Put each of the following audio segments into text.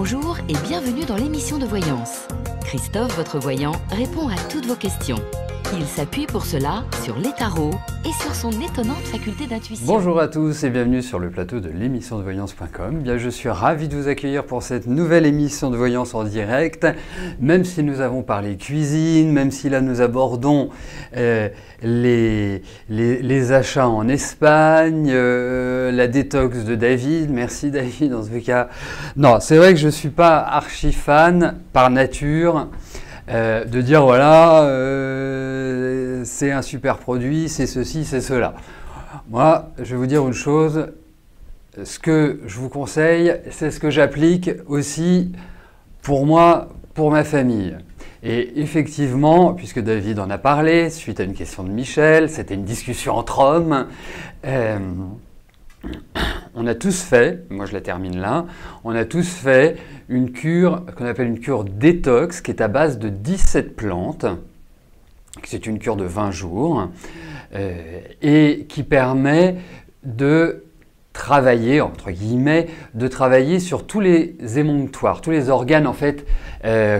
Bonjour et bienvenue dans l'émission de voyance. Christophe, votre voyant, répond à toutes vos questions. Il s'appuie pour cela sur les tarots et sur son étonnante faculté d'intuition. Bonjour à tous et bienvenue sur le plateau de l'émission de voyance.com. Bien, je suis ravi de vous accueillir pour cette nouvelle émission de voyance en direct. Même si nous avons parlé cuisine, même si là nous abordons les achats en Espagne, la détox de David. Merci David dans ce cas. Non, c'est vrai que je ne suis pas archi fan par nature. De dire voilà, c'est un super produit, c'est ceci, c'est cela. Moi, je vais vous dire une chose, ce que je vous conseille, c'est ce que j'applique aussi pour moi, pour ma famille. Et effectivement, puisque David en a parlé, suite à une question de Michel, c'était une discussion entre hommes, on a tous fait, moi je la termine là, on a tous fait une cure qu'on appelle une cure détox qui est à base de 17 plantes. C'est une cure de 20 jours et qui permet de travailler, entre guillemets, de travailler sur tous les émonctoires, tous les organes en fait,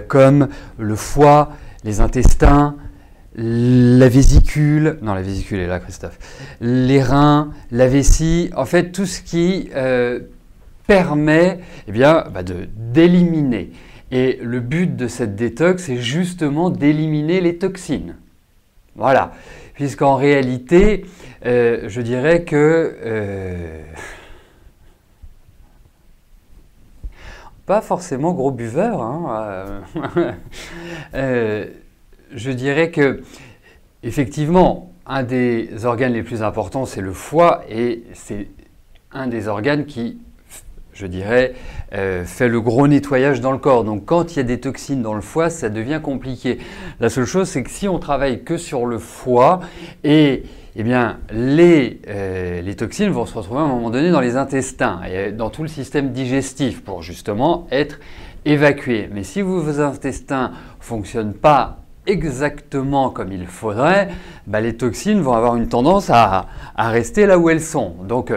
comme le foie, les intestins, la vésicule, non la vésicule est là Christophe, les reins, la vessie, en fait tout ce qui permet d'éliminer. Et le but de cette détox, c'est justement d'éliminer les toxines. Voilà, puisqu'en réalité, je dirais que pas forcément gros buveur, hein, je dirais que, effectivement, un des organes les plus importants, c'est le foie, et c'est un des organes qui, je dirais, fait le gros nettoyage dans le corps. Donc, quand il y a des toxines dans le foie, ça devient compliqué. La seule chose, c'est que si on travaille que sur le foie, eh bien, les toxines vont se retrouver à un moment donné dans les intestins et dans tout le système digestif pour justement être évacués. Mais si vos intestins ne fonctionnent pas exactement comme il faudrait, les toxines vont avoir une tendance à rester là où elles sont. Donc,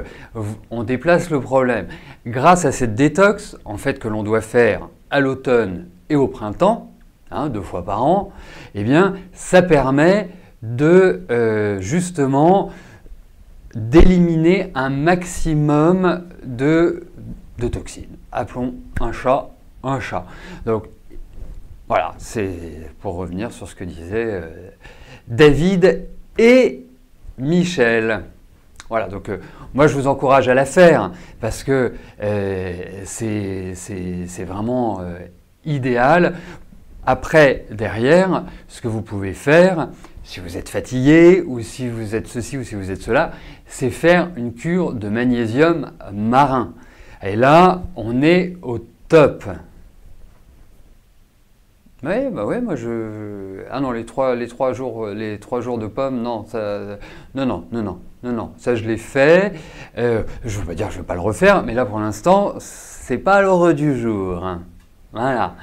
on déplace le problème. Grâce à cette détox, en fait, que l'on doit faire à l'automne et au printemps, 2 fois par an, eh bien, ça permet de justement d'éliminer un maximum de toxines. Appelons un chat un chat. Donc, voilà, c'est pour revenir sur ce que disaient David et Michel. Voilà, donc moi je vous encourage à la faire parce que c'est vraiment idéal. Après, derrière, ce que vous pouvez faire, si vous êtes fatigué ou si vous êtes ceci ou si vous êtes cela, c'est faire une cure de magnésium marin. Et là, on est au top. Oui, moi je... Ah non, les trois jours de pommes, non, ça... Non, ça je l'ai fait. Je ne veux pas dire que je ne vais pas le refaire, mais là pour l'instant, c'est pas l'ordre du jour. Hein. Voilà.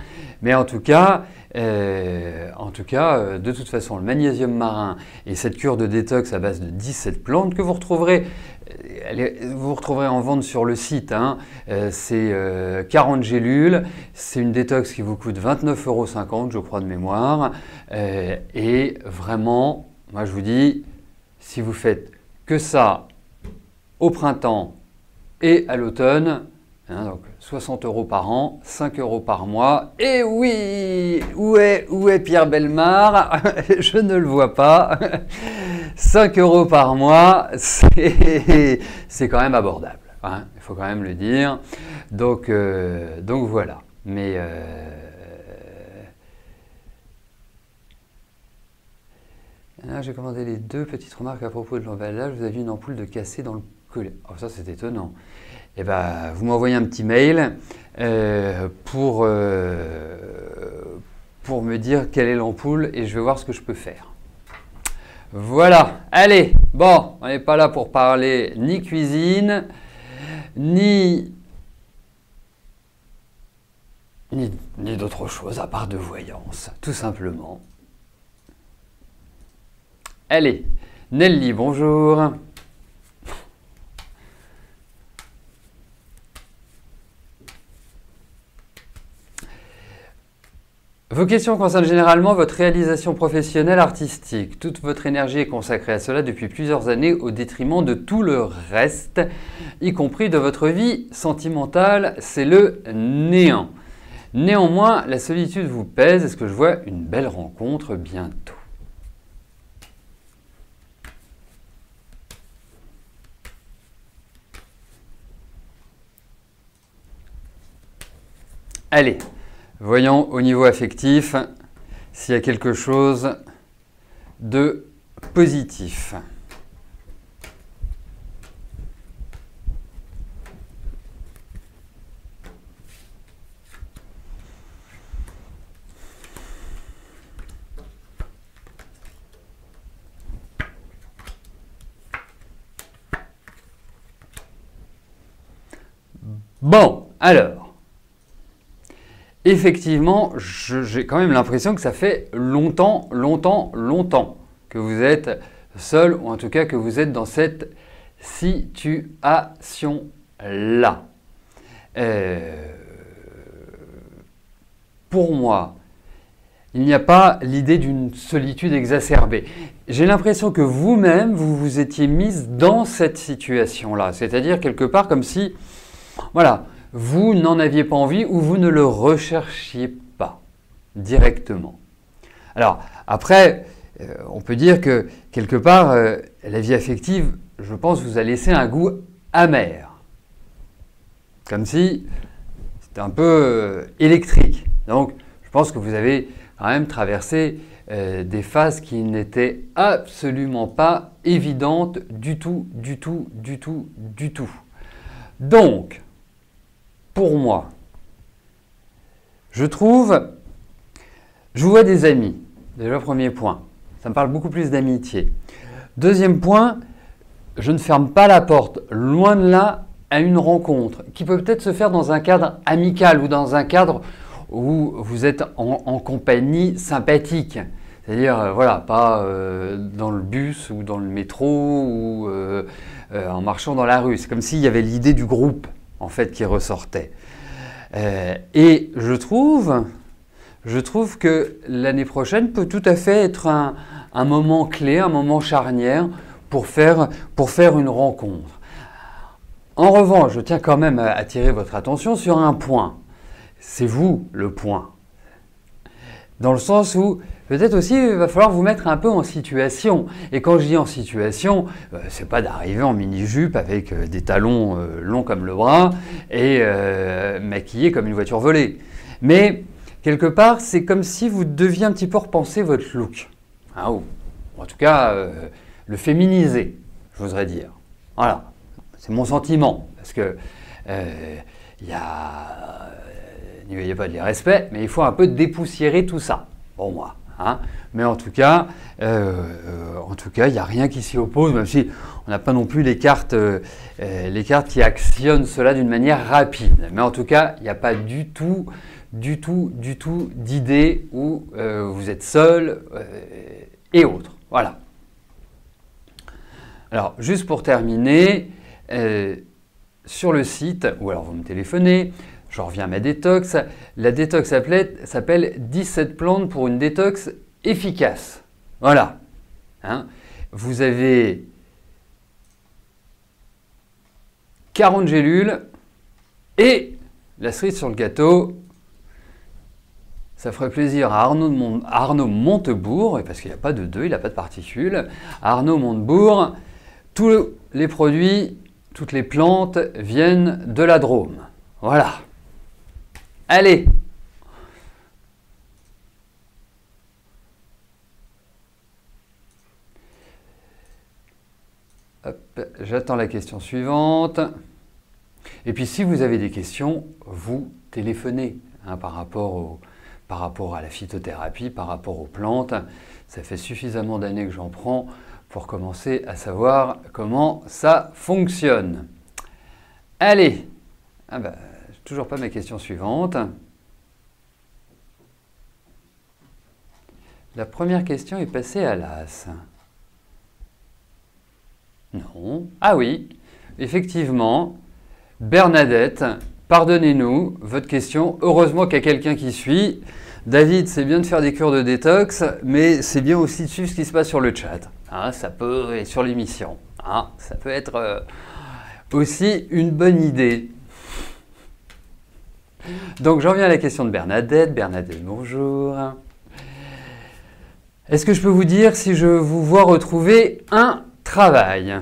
Mais en tout cas, de toute façon, le magnésium marin et cette cure de détox à base de 17 plantes que vous retrouverez en vente sur le site. Hein. C'est 40 gélules. C'est une détox qui vous coûte 29,50 €, je crois, de mémoire. Et vraiment, moi je vous dis, si vous faites que ça au printemps et à l'automne, donc 60 € par an, 5 € par mois. Et oui, où est Pierre Bellemare? Je ne le vois pas. 5 € par mois, c'est quand même abordable. Hein, il faut quand même le dire. Donc voilà. Mais j'ai commandé les 2 petites remarques à propos de l'emballage. Vous avez une ampoule de cassée dans le collet. Oh, ça c'est étonnant. Eh ben, vous m'envoyez un petit mail pour me dire quelle est l'ampoule et je vais voir ce que je peux faire. Voilà, allez, bon, on n'est pas là pour parler ni cuisine, ni d'autre chose à part de voyance, tout simplement. Allez, Nelly, bonjour. Vos questions concernent généralement votre réalisation professionnelle artistique. Toute votre énergie est consacrée à cela depuis plusieurs années au détriment de tout le reste, y compris de votre vie sentimentale. C'est le néant. Néanmoins, la solitude vous pèse. Est-ce que je vois une belle rencontre bientôt? Allez, voyons au niveau affectif s'il y a quelque chose de positif. Bon, alors. Effectivement, j'ai quand même l'impression que ça fait longtemps que vous êtes seul, ou en tout cas que vous êtes dans cette situation-là. Pour moi, il n'y a pas l'idée d'une solitude exacerbée. J'ai l'impression que vous-même, vous vous étiez mise dans cette situation-là. C'est-à-dire quelque part comme si, voilà, vous n'en aviez pas envie ou vous ne le recherchiez pas directement. Alors après, on peut dire que quelque part, la vie affective, je pense, vous a laissé un goût amer. Comme si c'était un peu électrique. Donc je pense que vous avez quand même traversé des phases qui n'étaient absolument pas évidentes du tout. Donc, pour moi, je vous vois des amis. Déjà, premier point. Ça me parle beaucoup plus d'amitié. Deuxième point, je ne ferme pas la porte, loin de là, à une rencontre qui peut peut-être se faire dans un cadre amical ou dans un cadre où vous êtes en compagnie sympathique. C'est-à-dire, voilà, pas dans le bus ou dans le métro ou en marchant dans la rue. C'est comme s'il y avait l'idée du groupe, en fait, qui ressortait. Et je trouve que l'année prochaine peut tout à fait être un moment clé, un moment charnière pour faire une rencontre. En revanche, je tiens quand même à attirer votre attention sur un point. C'est vous le point. Dans le sens où peut-être aussi il va falloir vous mettre un peu en situation. Et quand je dis en situation, c'est pas d'arriver en mini-jupe avec des talons longs comme le bras et maquillé comme une voiture volée. Mais quelque part, c'est comme si vous deviez un petit peu repenser votre look. Hein, ou en tout cas, le féminiser, je voudrais dire. Voilà, c'est mon sentiment. Parce que n'y voyez pas de l'irrespect, mais il faut un peu dépoussiérer tout ça, pour moi. Hein. Mais en tout cas, il n'y a rien qui s'y oppose, même si on n'a pas non plus les cartes qui actionnent cela d'une manière rapide. Mais en tout cas, il n'y a pas du tout d'idée où vous êtes seul et autres. Voilà. Alors, juste pour terminer, sur le site, ou alors vous me téléphonez, je reviens à ma détox. La détox s'appelle 17 plantes pour une détox efficace. Voilà. Hein. Vous avez 40 gélules et la cerise sur le gâteau, ça ferait plaisir à Arnaud Montebourg, parce qu'il n'y a pas de 2, il n'a pas de particules. Arnaud Montebourg, tous les produits, toutes les plantes viennent de la Drôme. Voilà. Allez! J'attends la question suivante. Et puis si vous avez des questions, vous téléphonez hein, par rapport à la phytothérapie, par rapport aux plantes. Ça fait suffisamment d'années que j'en prends pour commencer à savoir comment ça fonctionne. Allez! Toujours pas ma question suivante. La première question est passée à l'as. Non. Ah oui, effectivement. Bernadette, pardonnez-nous, votre question. Heureusement qu'il y a quelqu'un qui suit. David, c'est bien de faire des cures de détox, mais c'est bien aussi de suivre ce qui se passe sur le chat. Hein, ça peut, et sur l'émission. Hein, ça peut être aussi une bonne idée. Donc j'en viens à la question de Bernadette. Bernadette, bonjour. Est-ce que je peux vous dire si je vous vois retrouver un travail?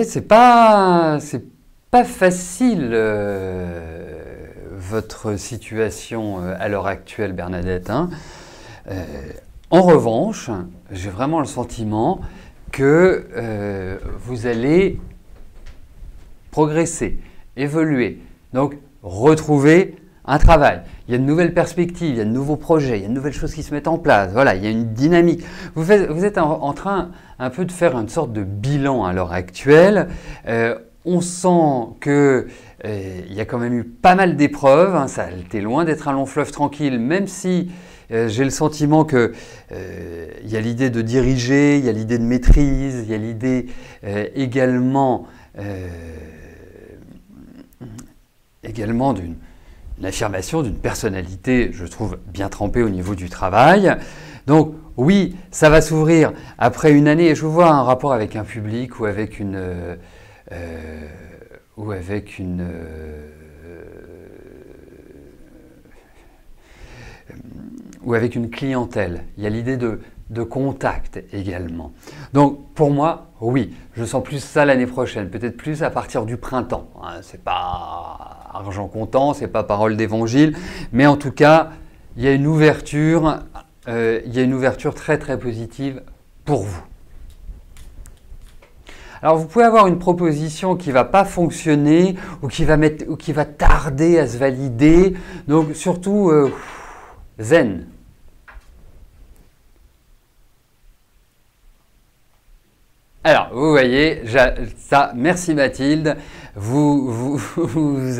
C'est pas facile votre situation à l'heure actuelle, Bernadette. Hein. En revanche, j'ai vraiment le sentiment que vous allez progresser, évoluer, donc retrouver un travail. Il y a de nouvelles perspectives, il y a de nouveaux projets, il y a de nouvelles choses qui se mettent en place. Voilà, il y a une dynamique. Vous êtes en train un peu de faire une sorte de bilan à l'heure actuelle. On sent que il y a quand même eu pas mal d'épreuves. Hein, ça était loin d'être un long fleuve tranquille, même si j'ai le sentiment que il y a l'idée de diriger, il y a l'idée de maîtrise, il y a l'idée également d'une affirmation d'une personnalité, je trouve, bien trempée au niveau du travail. Donc oui, ça va s'ouvrir après une année. Et je vois un rapport avec un public ou avec une clientèle. Il y a l'idée de contact également. Donc pour moi, oui, je sens plus ça l'année prochaine, peut-être plus à partir du printemps. Hein, c'est pas argent comptant, c'est pas parole d'évangile, mais en tout cas, il y a une ouverture très très positive pour vous. Alors vous pouvez avoir une proposition qui ne va pas fonctionner ou qui va tarder à se valider, donc surtout zen. Alors, vous voyez, ça, merci Mathilde, vous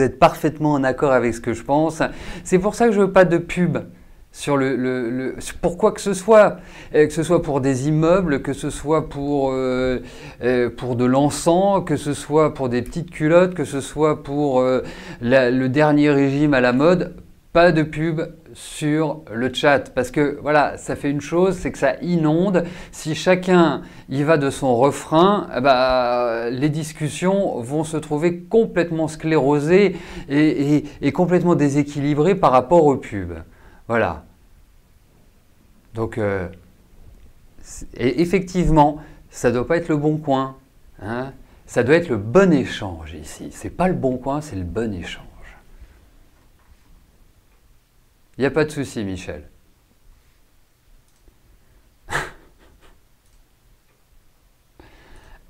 êtes parfaitement en accord avec ce que je pense. C'est pour ça que je ne veux pas de pub sur pour quoi que ce soit pour des immeubles, que ce soit pour de l'encens, que ce soit pour des petites culottes, que ce soit pour le dernier régime à la mode, pas de pub sur le chat, parce que voilà, ça fait une chose, c'est que ça inonde. Si chacun y va de son refrain, les discussions vont se trouver complètement sclérosées et complètement déséquilibrées par rapport aux pubs. Voilà. Donc, et effectivement, ça ne doit pas être le bon coin. Hein, ça doit être le bon échange ici. Ce n'est pas le bon coin, c'est le bon échange. Il n'y a pas de souci, Michel.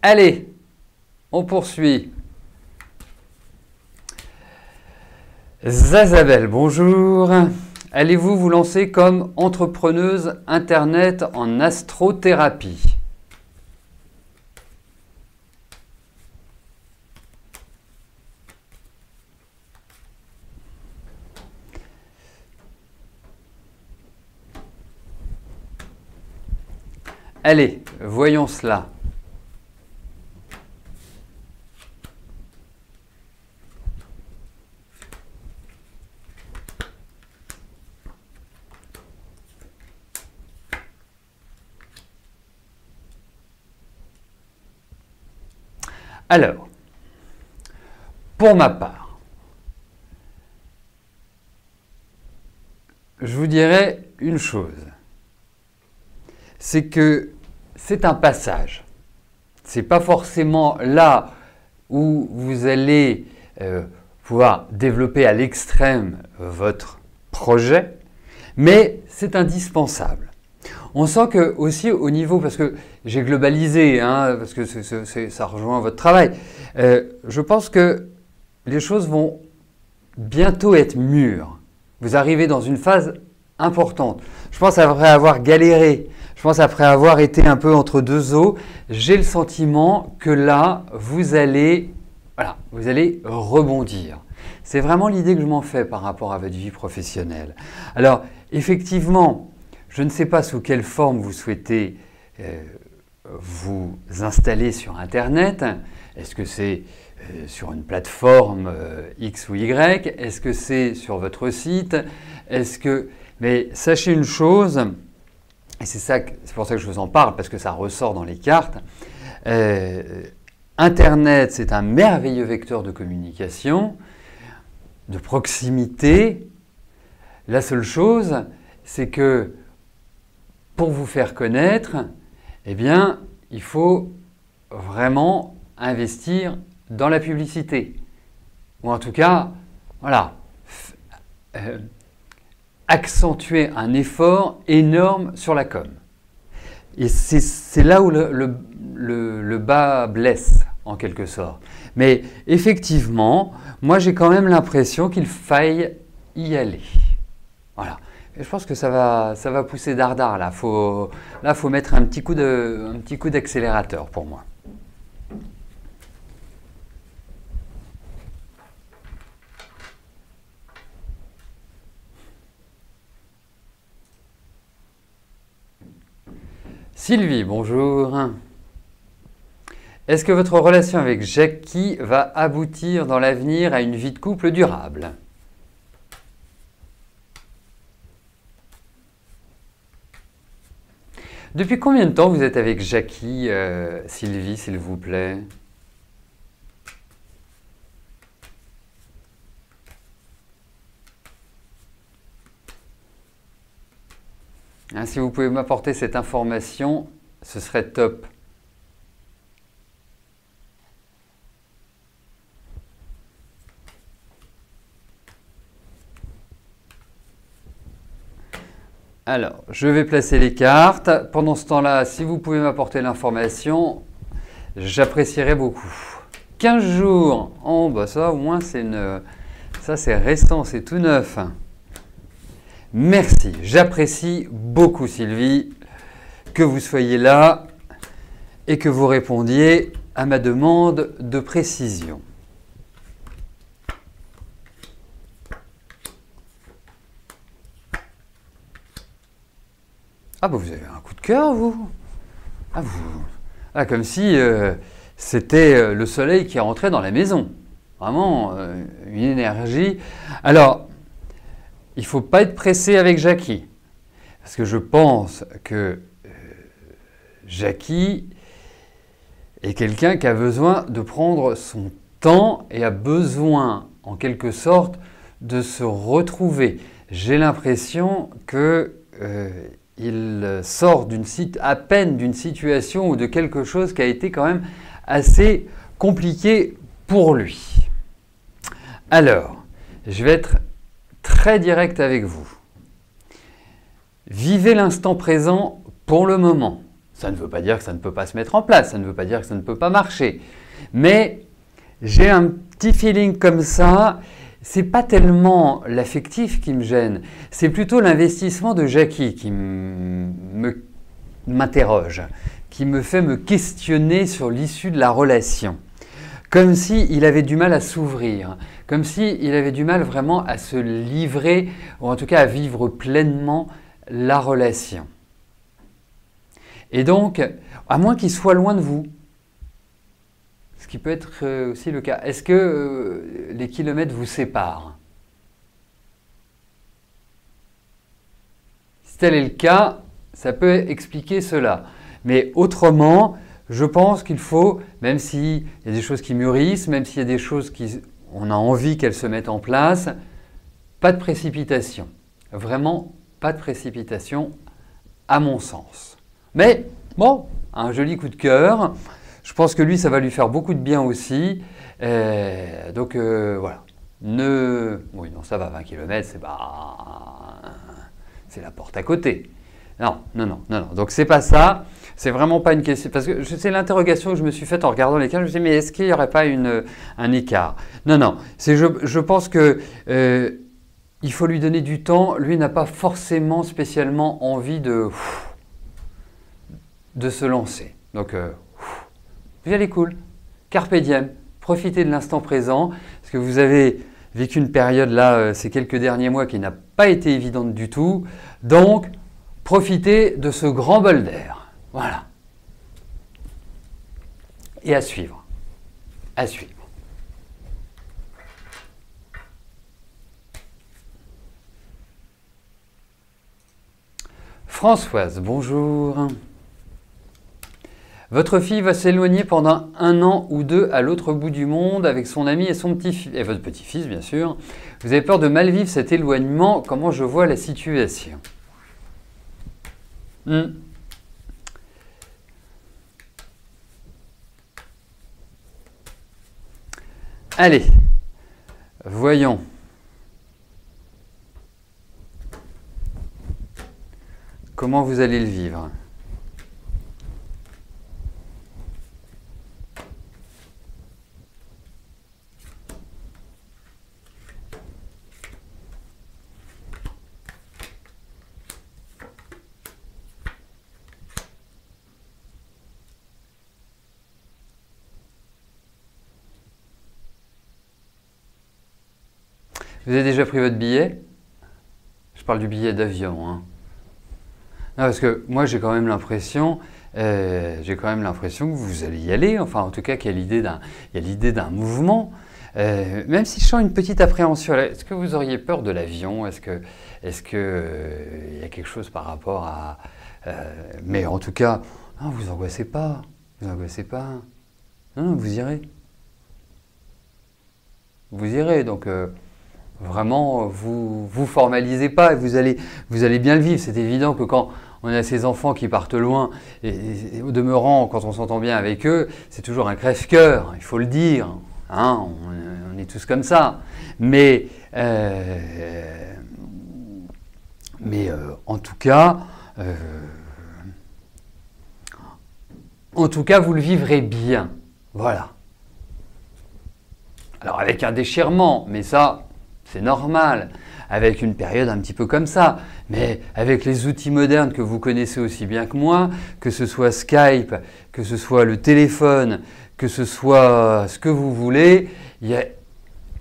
Allez, on poursuit. Zazabel, bonjour. Allez-vous vous lancer comme entrepreneuse Internet en astrothérapie? Allez, voyons cela. Alors, pour ma part, je vous dirais une chose, c'est que c'est un passage. Ce n'est pas forcément là où vous allez pouvoir développer à l'extrême votre projet, mais c'est indispensable. On sent que aussi au niveau, parce que j'ai globalisé, hein, parce que ça rejoint votre travail, je pense que les choses vont bientôt être mûres. Vous arrivez dans une phase importante. Je pense après avoir galéré, je pense après avoir été un peu entre deux eaux, j'ai le sentiment que là, vous allez rebondir. C'est vraiment l'idée que je m'en fais par rapport à votre vie professionnelle. Alors, effectivement, je ne sais pas sous quelle forme vous souhaitez vous installer sur Internet. Est-ce que c'est sur une plateforme X ou Y? Est-ce que c'est sur votre site? Mais sachez une chose, et c'est pour ça que je vous en parle, parce que ça ressort dans les cartes. Internet, c'est un merveilleux vecteur de communication, de proximité. La seule chose, c'est que pour vous faire connaître, eh bien, il faut vraiment investir dans la publicité. Ou en tout cas, voilà, accentuer un effort énorme sur la com. Et c'est là où le bas blesse, en quelque sorte. Mais effectivement, moi j'ai quand même l'impression qu'il faille y aller. Voilà. Et je pense que ça va pousser dardard là. Faut mettre un petit coup d'accélérateur pour moi. Sylvie, bonjour. Est-ce que votre relation avec Jackie va aboutir dans l'avenir à une vie de couple durable? Depuis combien de temps vous êtes avec Jackie, Sylvie, s'il vous plaît? Si vous pouvez m'apporter cette information, ce serait top. Alors, je vais placer les cartes. Pendant ce temps-là, si vous pouvez m'apporter l'information, j'apprécierais beaucoup. 15 jours. Oh, bah ça, au moins, ça, c'est récent, c'est tout neuf. Merci. J'apprécie beaucoup, Sylvie, que vous soyez là et que vous répondiez à ma demande de précision. Ah bah vous avez un coup de cœur, vous? Comme si c'était le soleil qui rentrait dans la maison. Vraiment, une énergie. Alors, il ne faut pas être pressé avec Jackie. Parce que je pense que Jackie est quelqu'un qui a besoin de prendre son temps et a besoin, en quelque sorte, de se retrouver. J'ai l'impression que il sort à peine d'une situation ou de quelque chose qui a été quand même assez compliqué pour lui. Alors, je vais être très direct avec vous. Vivez l'instant présent pour le moment. Ça ne veut pas dire que ça ne peut pas se mettre en place, ça ne veut pas dire que ça ne peut pas marcher. Mais j'ai un petit feeling comme ça. C'est pas tellement l'affectif qui me gêne, c'est plutôt l'investissement de Jackie qui m'interroge, qui me fait me questionner sur l'issue de la relation. Comme s'il avait du mal à s'ouvrir, comme s'il avait du mal vraiment à se livrer, ou en tout cas à vivre pleinement la relation. Et donc, à moins qu'il soit loin de vous, ce qui peut être aussi le cas. Est-ce que les kilomètres vous séparent? Si tel est le cas, ça peut expliquer cela. Mais autrement, je pense qu'il faut, même s'il y a des choses qui mûrissent, même s'il y a des choses on a envie qu'elles se mettent en place, pas de précipitation. Vraiment, pas de précipitation, à mon sens. Mais bon, un joli coup de cœur. Je pense que lui, ça va lui faire beaucoup de bien aussi. Donc voilà. Oui, non, ça va, 20 km, c'est la porte à côté. Non. Donc c'est pas ça. C'est vraiment pas une question. Parce que c'est l'interrogation que je me suis faite en regardant les cartes. Je me suis dit, mais est-ce qu'il n'y aurait pas un écart? Non. Je pense que il faut lui donner du temps. Lui n'a pas forcément spécialement envie de de se lancer. Donc, vous y allez cool. Carpe diem. Profitez de l'instant présent, parce que vous avez vécu une période là, ces quelques derniers mois qui n'a pas été évidente du tout. Donc, profitez de ce grand bol d'air. Voilà. Et à suivre. À suivre. Françoise, bonjour. Votre fille va s'éloigner pendant 1 an ou 2 à l'autre bout du monde avec son ami et son petit-fils, et votre petit-fils bien sûr. Vous avez peur de mal vivre cet éloignement. Comment je vois la situation? Allez, voyons. Comment vous allez le vivre? Vous avez déjà pris votre billet? Je parle du billet d'avion, hein. Non, parce que moi j'ai quand même l'impression que vous allez y aller, enfin en tout cas qu'il y a l'idée d'un mouvement, même si je sens une petite appréhension. Est-ce que vous auriez peur de l'avion? Est-ce que y a quelque chose par rapport à... mais en tout cas, non, vous angoissez pas, Non, vous irez. Vous irez, donc... vraiment, vous formalisez pas et vous allez bien le vivre. C'est évident que quand on a ces enfants qui partent loin, et au demeurant, quand on s'entend bien avec eux, c'est toujours un crève-cœur, il faut le dire. Hein, on est tous comme ça. Mais en tout cas, vous le vivrez bien. Voilà. Alors avec un déchirement, mais ça... c'est normal, avec une période un petit peu comme ça, mais avec les outils modernes que vous connaissez aussi bien que moi, que ce soit Skype, que ce soit le téléphone, que ce soit ce que vous voulez,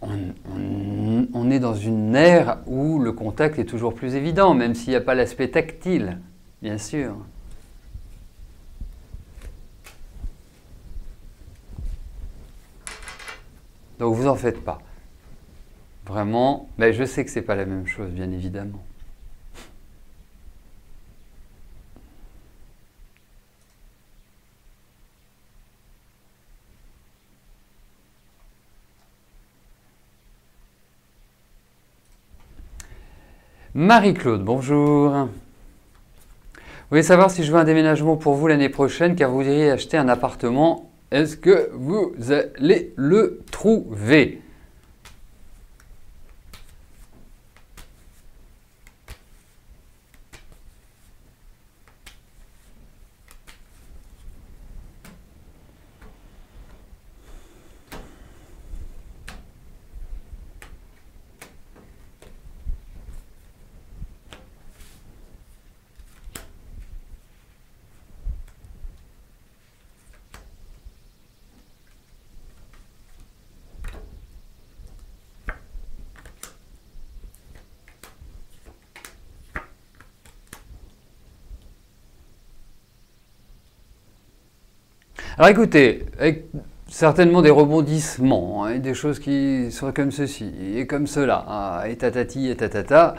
on est dans une ère où le contact est toujours plus évident, même s'il n'y a pas l'aspect tactile, bien sûr. Donc vous en faites pas. Vraiment, ben je sais que ce n'est pas la même chose, bien évidemment. Marie-Claude, bonjour. Vous voulez savoir si je veux un déménagement pour vous l'année prochaine, car vous iriez acheter un appartement. Est-ce que vous allez le trouver ? Alors écoutez, avec certainement des rebondissements, hein, des choses qui sont comme ceci et comme cela, et tatati et tatata,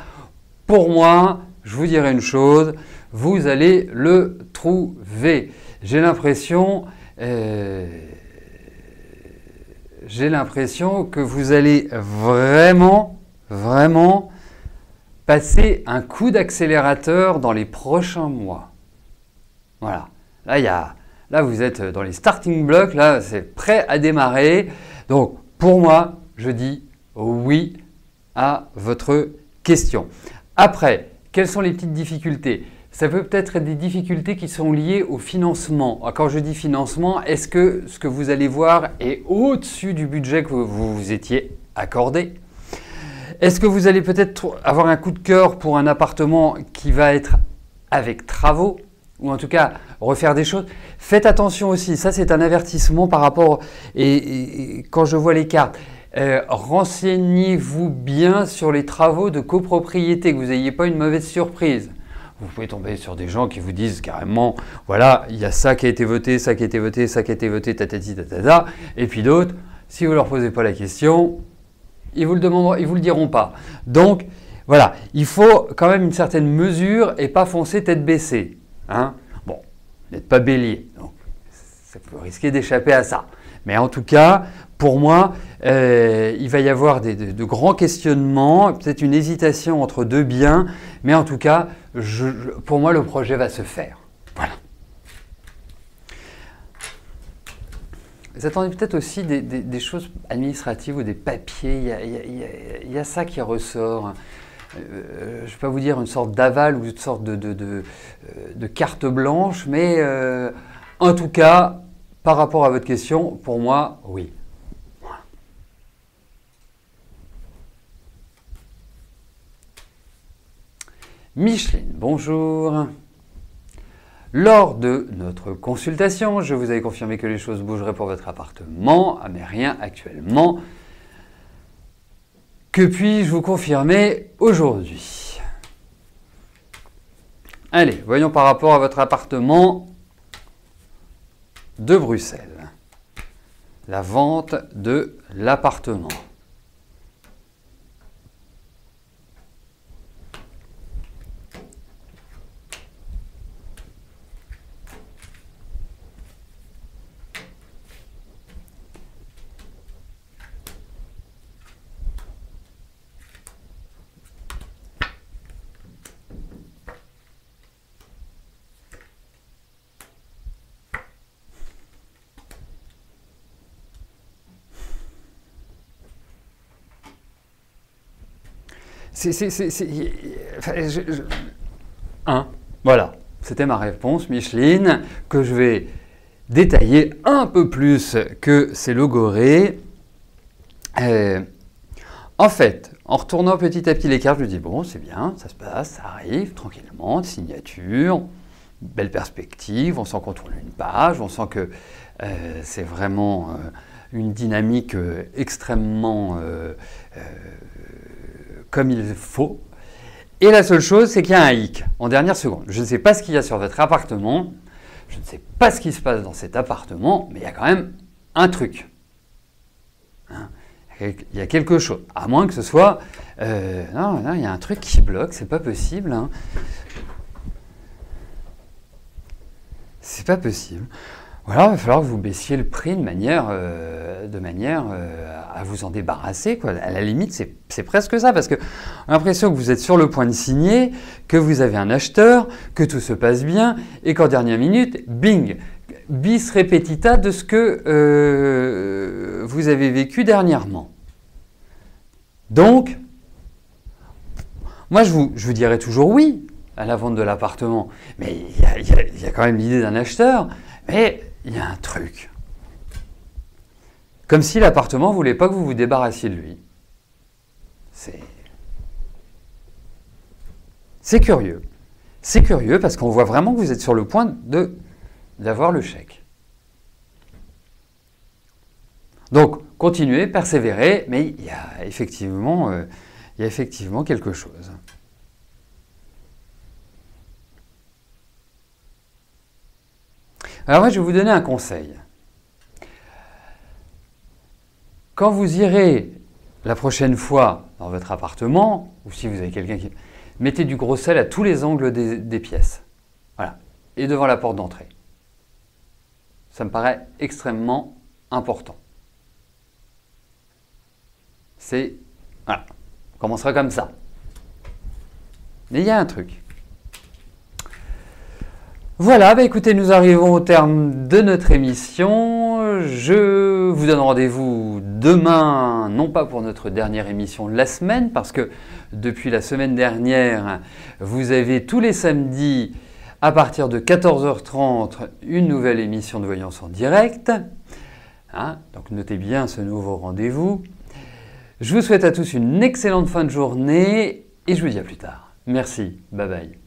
pour moi, je vous dirais une chose, vous allez le trouver. J'ai l'impression que vous allez vraiment passer un coup d'accélérateur dans les prochains mois. Voilà, là, vous êtes dans les starting blocks, là, c'est prêt à démarrer. Donc, pour moi, je dis oui à votre question. Après, quelles sont les petites difficultés? Ça peut peut-être être des difficultés qui sont liées au financement. Quand je dis financement, est-ce que ce que vous allez voir est au-dessus du budget que vous vous étiez accordé? Est-ce que vous allez peut-être avoir un coup de cœur pour un appartement qui va être avec travaux? ou en tout cas refaire des choses. Faites attention aussi, ça c'est un avertissement par rapport, et quand je vois les cartes, renseignez-vous bien sur les travaux de copropriété, que vous n'ayez pas une mauvaise surprise. Vous pouvez tomber sur des gens qui vous disent carrément, voilà, il y a ça qui a été voté, ça qui a été voté, ça qui a été voté, tatati tatata, et puis d'autres, si vous ne leur posez pas la question, ils vous le demanderont, ils vous le diront pas. Donc, voilà, il faut quand même une certaine mesure et pas foncer tête baissée. Hein? Bon, vous n'êtes pas bélier, donc ça peut risquer d'échapper à ça. Mais en tout cas, pour moi, il va y avoir de grands questionnements, peut-être une hésitation entre deux biens, mais en tout cas, pour moi, le projet va se faire. Voilà. Vous attendez peut-être aussi des choses administratives ou des papiers, il y a ça qui ressort. Je ne vais pas vous dire une sorte d'aval ou une sorte de carte blanche, mais en tout cas, par rapport à votre question, pour moi, oui. Voilà. Micheline, bonjour. Lors de notre consultation, je vous avais confirmé que les choses bougeraient pour votre appartement, mais rien actuellement. Que puis-je vous confirmer aujourd'hui? Allez, voyons par rapport à votre appartement de Bruxelles. La vente de l'appartement. Voilà, c'était ma réponse, Micheline, que je vais détailler un peu plus que c'est logoré. En fait, en retournant petit à petit les cartes, je me dis bon, c'est bien, ça se passe, ça arrive tranquillement, signature, belle perspective, on sent qu'on tourne une page, on sent que c'est vraiment une dynamique extrêmement comme il faut. Et la seule chose, c'est qu'il y a un hic en dernière seconde. Je ne sais pas ce qu'il y a sur votre appartement, je ne sais pas ce qui se passe dans cet appartement, mais il y a quand même un truc. Hein, il y a quelque chose, à moins que ce soit... non, il y a un truc qui bloque, c'est pas possible. Hein. C'est pas possible. Voilà, il va falloir que vous baissiez le prix de manière à vous en débarrasser, quoi. À la limite, c'est presque ça, parce que on a l'impression que vous êtes sur le point de signer, que vous avez un acheteur, que tout se passe bien, et qu'en dernière minute, bing, bis repetita de ce que vous avez vécu dernièrement. Donc, moi, je vous dirais toujours oui à la vente de l'appartement, mais il y a quand même l'idée d'un acheteur, mais il y a un truc. Comme si l'appartement ne voulait pas que vous vous débarrassiez de lui. C'est curieux. C'est curieux parce qu'on voit vraiment que vous êtes sur le point d'avoir le chèque. Donc, continuez, persévérez, mais il y a effectivement quelque chose. Alors moi, je vais vous donner un conseil. Quand vous irez la prochaine fois dans votre appartement, ou si vous avez quelqu'un qui... mettez du gros sel à tous les angles des pièces. Voilà. Et devant la porte d'entrée. Ça me paraît extrêmement important. Voilà. On commencera comme ça. Mais il y a un truc. Voilà, bah écoutez, nous arrivons au terme de notre émission. Je vous donne rendez-vous demain, non pas pour notre dernière émission de la semaine, parce que depuis la semaine dernière, vous avez tous les samedis, à partir de 14h30, une nouvelle émission de voyance en direct. Hein, donc notez bien ce nouveau rendez-vous. Je vous souhaite à tous une excellente fin de journée et je vous dis à plus tard. Merci, bye bye.